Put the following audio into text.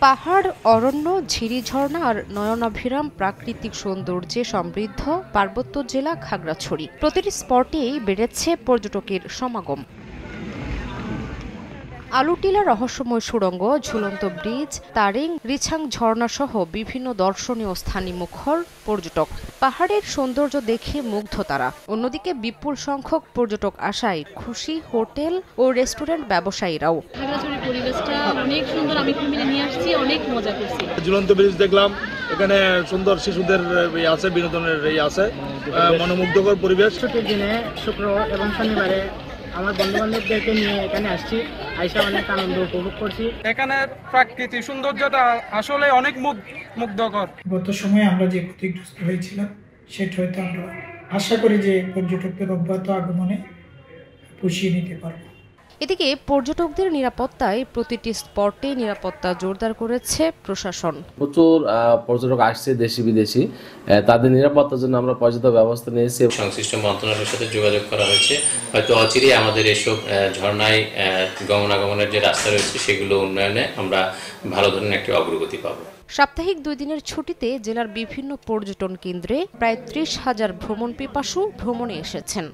পাহাড়, অরণ্য, ঝিরি ঝর্ণা আর নয়নাভিরাম প্রাকৃতিক সৌন্দর্যে সমৃদ্ধ পার্বত্য জেলা খাগড়াছড়ি। প্রতিটি স্পটেই বেড়েছে পর্যটকের সমাগম। আলুটিলা রহস্যময় সুড়ঙ্গ, ঝুলন্ত ব্রিজ, তারিং, রিছাং ঝর্ণা সহ বিভিন্ন দর্শনীয় স্থানে মুখর পর্যটক। পাহাড়ের সৌন্দর্য দেখে মুগ্ধ তারা। অন্যদিকে বিপুল সংখ্যক পর্যটক আসায় খুশি হোটেল ও রেস্টুরেন্ট ব্যবসায়ীরাও। খাগড়াছড়ির পরিবেশটা অনেক সুন্দর, আমি ফ্যামিলি নিয়ে আসছি, অনেক মজা করছি। ঝুলন্ত ব্রিজ দেখলাম, এখানে সুন্দর শিশুদের আছে, বিনোদনের আছে, মনোমুগ্ধকর পরিবেশ। ছুটির দিনে শুক্র এবং শনিবারে আমার বন্ধু বান্ধবদেরকে নিয়ে এখানে আসছি, আইসা অনেক আনন্দ উপভোগ করছি। এখানের প্রাকৃতিক সৌন্দর্যটা আসলে অনেক মুগ্ধকর। গত সময়ে আমরা যে ক্ষতিগ্রস্ত হয়েছিলাম সেটা হয়তো আমরা আশা করি যে পর্যটকদের অব্যাহত আগমনে পুষিয়ে নিতে পারবো। এদিকে পর্যটকদের নিরাপত্তায় প্রতিটি স্পটে নিরাপত্তা জোরদার করেছে প্রশাসন। প্রচুর পর্যটক আসছে, দেশি বিদেশি, তাদের নিরাপত্তার জন্য আমরা পর্যাপ্ত ব্যবস্থা নিয়েছি। সংশ্লিষ্ট মন্ত্রণালয়ের সাথে যোগাযোগ করা হয়েছে, হয়তো অচিরেই আমাদের এসব ঝর্ণায় গমনাগমনের যে রাস্তা রয়েছে সেগুলো উন্নয়নে আমরা ভালো ধরনের একটি অগ্রগতি পাবো। সাপ্তাহিক 2 দিনের ছুটিতে জেলার বিভিন্ন পর্যটন কেন্দ্রে প্রায় 30,000 ভ্রমণ পিপাসু ভ্রমণে এসেছেন।